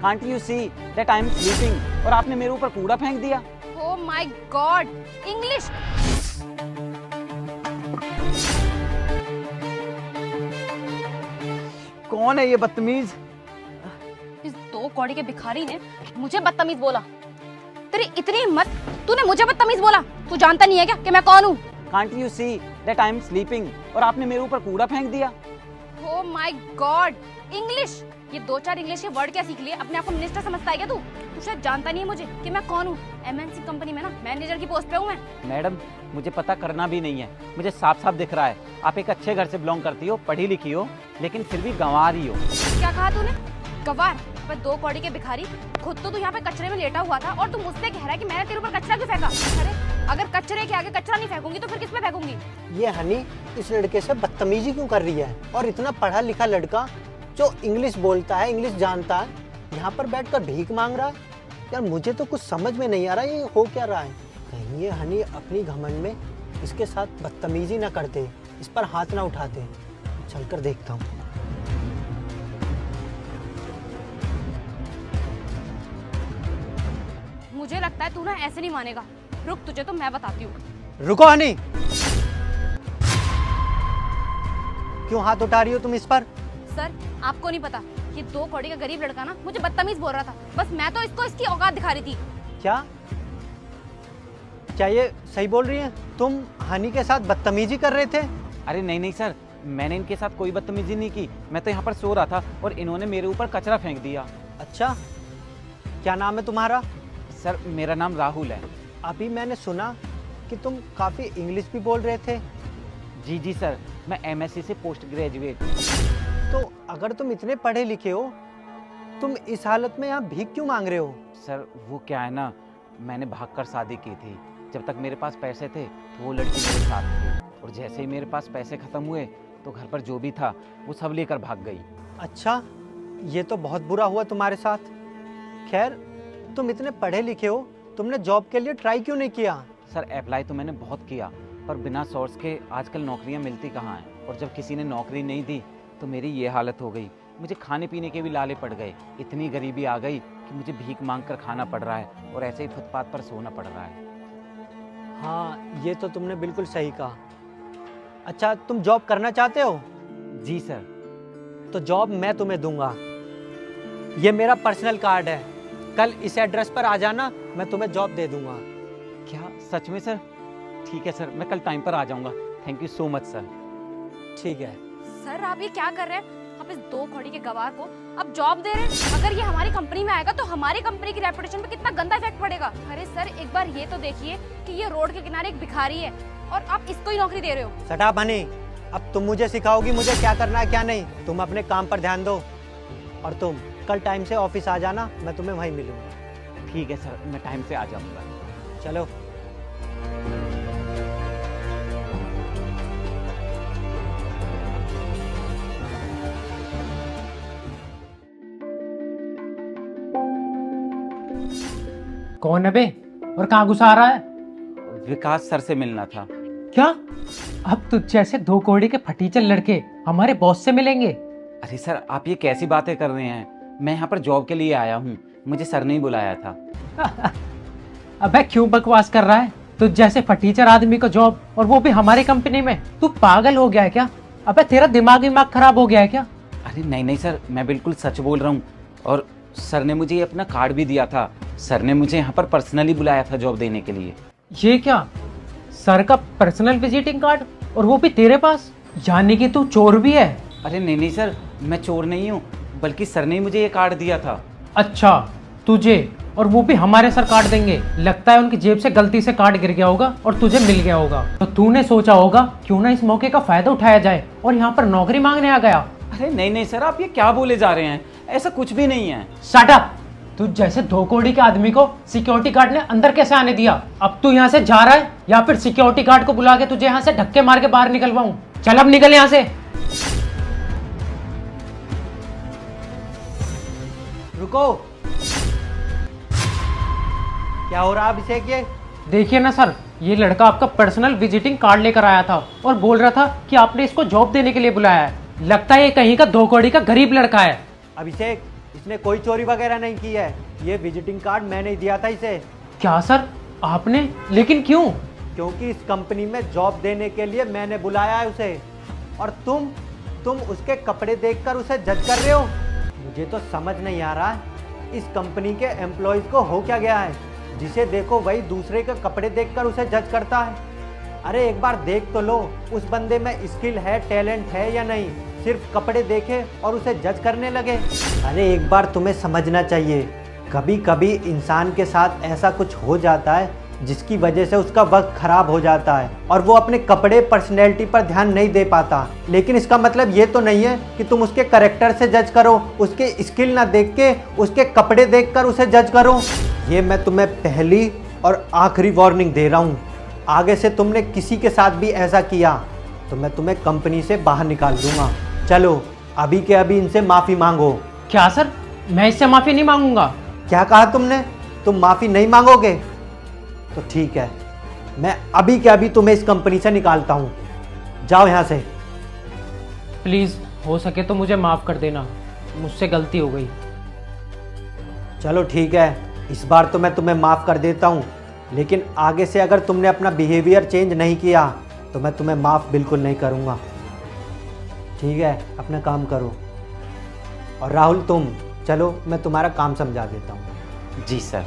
Can't you see that I am sleeping? और आपने मेरे ऊपर कूड़ा फेंक दिया। Oh my God, English. कौन है ये बदतमीज? इस दो कौड़ी के भिखारी ने मुझे बदतमीज बोला। तेरी इतनी हिम्मत, तूने मुझे बदतमीज बोला? तू जानता नहीं है क्या कि मैं कौन हूँ? Can't you see that I am sleeping? और आपने मेरे ऊपर कूड़ा फेंक दिया। Oh my God, English. ये दो चार इंग्लिश के वर्ड क्या सीख लिए? अपने आप को मिनिस्टर समझता है क्या तू? तू शायद जानता नहीं है मुझे कि मैं कौन हूँ। एमएनसी कंपनी में ना मैनेजर की पोस्ट पे हूँ मैं। मैडम, मुझे पता करना भी नहीं है, मुझे साफ साफ दिख रहा है आप एक अच्छे घर से बिलोंग करती हो, पढ़ी लिखी हो, लेकिन फिर भी गंवार ही हो। क्या कहा तूने? गवार? पर दो कौड़ी के भिखारी, खुद तो तू यहाँ पे कचरे में लेटा हुआ था और तू मुझसे कह रहा है कि मैंने तेरे ऊपर कचरा क्यों फेंका? अरे अगर कचरे के आगे कचरा नहीं फेंकूंगी तो फिर किस पे फेंकूंगी? ये हनी इस लड़के से बदतमीजी क्यों कर रही है? और इतना पढ़ा लिखा लड़का जो इंग्लिश बोलता है, इंग्लिश जानता है, यहाँ पर बैठकर भीख मांग रहा है। यार मुझे तो कुछ समझ में नहीं आ रहा ये हो क्या रहा है। कहीं ये हनी अपनी घमंड में इसके साथ बदतमीजी ना करते, इस पर हाथ ना उठाते। चलकर देखता हूँ। मुझे लगता है तू ना ऐसे नहीं मानेगा। रुक, तुझे तो मैं बताती हूँ। रुको हनी, क्यों हाथ उठा रही हो तुम इस पर? सर, आपको नहीं पता, ये दो कौड़ी का गरीब लड़का ना मुझे बदतमीज बोल रहा था। बस मैं तो इसको इसकी औकात दिखा रही थी। क्या क्या ये सही बोल रही है? तुम हनी के साथ बदतमीजी कर रहे थे? अरे नहीं नहीं सर, मैंने इनके साथ कोई बदतमीजी नहीं की। मैं तो यहाँ पर सो रहा था और इन्होंने मेरे ऊपर कचरा फेंक दिया। अच्छा, क्या नाम है तुम्हारा? सर, मेरा नाम राहुल है। अभी मैंने सुना कि तुम काफ़ी इंग्लिश भी बोल रहे थे। जी जी सर, मैं एमएससी से पोस्ट ग्रेजुएट। तो अगर तुम इतने पढ़े लिखे हो, तुम इस हालत में यहाँ भीख क्यों मांग रहे हो? सर वो क्या है ना, मैंने भागकर शादी की थी। जब तक मेरे पास पैसे थे तो वो लड़की मेरे साथ थी, और जैसे ही मेरे पास पैसे ख़त्म हुए तो घर पर जो भी था वो सब लेकर भाग गई। अच्छा, ये तो बहुत बुरा हुआ तुम्हारे साथ। खैर, तुम इतने पढ़े लिखे हो, तुमने जॉब के लिए ट्राई क्यों नहीं किया? सर अप्लाई तो मैंने बहुत किया, पर बिना सोर्स के आजकल नौकरियां मिलती कहाँ हैं। और जब किसी ने नौकरी नहीं दी तो मेरी ये हालत हो गई। मुझे खाने पीने के भी लाले पड़ गए। इतनी गरीबी आ गई कि मुझे भीख मांग कर खाना पड़ रहा है और ऐसे ही फुटपाथ पर सोना पड़ रहा है। हाँ, ये तो तुमने बिल्कुल सही कहा। अच्छा, तुम जॉब करना चाहते हो? जी सर। तो जॉब मैं तुम्हें दूंगा। ये मेरा पर्सनल कार्ड है, कल इस एड्रेस पर आ जाना, मैं तुम्हें जॉब दे दूंगा। क्या सच में सर? ठीक है सर, मैं कल टाइम पर आ जाऊंगा। Thank you so much sir. ठीक है। सर, आप ये क्या कर रहे हैं? आप इस दो कौड़ी के गवार को अब जॉब दे रहे हैं? अगर ये हमारी कंपनी में आएगा तो हमारी कंपनी की रेपुटेशन पे कितना गंदा इफेक्ट पड़ेगा। अरे सर, एक बार ये तो देखिए कि ये रोड के किनारे एक भिखारी है और आप इसको ही नौकरी दे रहे हो। शट अप हनी, अब तुम मुझे सिखाओगी मुझे क्या करना है क्या नहीं। तुम अपने काम पर ध्यान दो और तुम कल टाइम से ऑफिस आ जाना, मैं तुम्हें वहीं मिलूंगा। ठीक है सर, मैं टाइम से आ जाऊंगा। चलो। कौन है बे और कहाँ घुसा रहा है? विकास सर से मिलना था। क्या अब तुझ जैसे दो कौड़ी के फटीचर लड़के हमारे बॉस से मिलेंगे? अरे सर, आप ये कैसी बातें कर रहे हैं? मैं यहाँ पर जॉब के लिए आया हूँ, मुझे सर ने ही बुलाया था। अबे क्यों बकवास कर रहा है? तुझ जैसे फटीचर आदमी को जॉब, और वो भी हमारी कंपनी में? तू पागल हो गया है क्या? अबे तेरा दिमाग खराब हो गया है क्या? अरे नहीं नहीं सर, मैं बिल्कुल सच बोल रहा हूँ। और सर ने मुझे ये अपना कार्ड भी दिया था। सर ने मुझे यहाँ पर पर्सनली बुलाया था जॉब देने के लिए। ये क्या, सर का पर्सनल विजिटिंग कार्ड, और वो भी तेरे पास? यानी कि तू चोर भी है? अरे नहीं नहीं सर, मैं चोर नहीं हूँ, बल्कि सर ने ही मुझे ये कार्ड दिया था। अच्छा, तुझे, और वो भी हमारे सर कार्ड देंगे? लगता है उनकी जेब से गलती से कार्ड गिर गया होगा और तुझे मिल गया होगा। तो तूने सोचा होगा क्यों ना इस मौके का फायदा उठाया जाए और यहाँ पर नौकरी मांगने आ गया। अरे नहीं नहीं सर, आप ये क्या बोले जा रहे हैं? ऐसा कुछ भी नहीं है। Shut up! तुझ जैसे दो कौड़ी के आदमी को सिक्योरिटी गार्ड ने अंदर कैसे आने दिया? अब तू यहाँ से जा रहा है या फिर सिक्योरिटी गार्ड को बुला के तुझे यहाँ से धक्के मार के बाहर निकलवाऊं? चल अब निकल यहाँ से। रुको, क्या हो रहा है अभिषेक? ये देखिए ना सर, ये लड़का आपका पर्सनल विजिटिंग कार्ड लेकर आया था और बोल रहा था कि आपने इसको जॉब देने के लिए बुलाया है। लगता है ये कहीं का दो कौड़ी का गरीब लड़का है। अभिषेक, इसने कोई चोरी वगैरह नहीं की है। ये विजिटिंग कार्ड मैंने ही दिया था इसे। क्या सर, आपने? लेकिन क्यों? क्योंकि इस कंपनी में जॉब देने के लिए मैंने बुलाया है उसे। और तुम उसके कपड़े देखकर उसे जज कर रहे हो। मुझे तो समझ नहीं आ रहा है इस कंपनी के एम्प्लॉयज़ को हो क्या गया है, जिसे देखो वही दूसरे के कपड़े देखकर उसे जज करता है। अरे एक बार देख तो लो उस बंदे में स्किल है, टैलेंट है या नहीं। सिर्फ कपड़े देखे और उसे जज करने लगे। अरे एक बार तुम्हें समझना चाहिए, कभी कभी इंसान के साथ ऐसा कुछ हो जाता है जिसकी वजह से उसका वक्त खराब हो जाता है और वो अपने कपड़े, पर्सनैलिटी पर ध्यान नहीं दे पाता। लेकिन इसका मतलब ये तो नहीं है कि तुम उसके कैरेक्टर से जज करो, उसके स्किल ना देख के उसके कपड़े देखकर उसे जज करो। ये मैं तुम्हें पहली और आखिरी वार्निंग दे रहा हूँ। आगे से तुमने किसी के साथ भी ऐसा किया तो मैं तुम्हें कंपनी से बाहर निकाल दूंगा। चलो अभी के अभी इनसे माफ़ी मांगो। क्या सर, मैं इससे माफ़ी नहीं मांगूंगा। क्या कहा तुमने? तुम माफ़ी नहीं मांगोगे? तो ठीक है, मैं अभी के अभी तुम्हें इस कंपनी से निकालता हूँ। जाओ यहाँ से। प्लीज़ हो सके तो मुझे माफ़ कर देना, मुझसे गलती हो गई। चलो ठीक है, इस बार तो मैं तुम्हें माफ़ कर देता हूँ, लेकिन आगे से अगर तुमने अपना बिहेवियर चेंज नहीं किया तो मैं तुम्हें माफ़ बिल्कुल नहीं करूँगा। ठीक है, अपना काम करो। और राहुल तुम चलो, मैं तुम्हारा काम समझा देता हूँ। जी सर।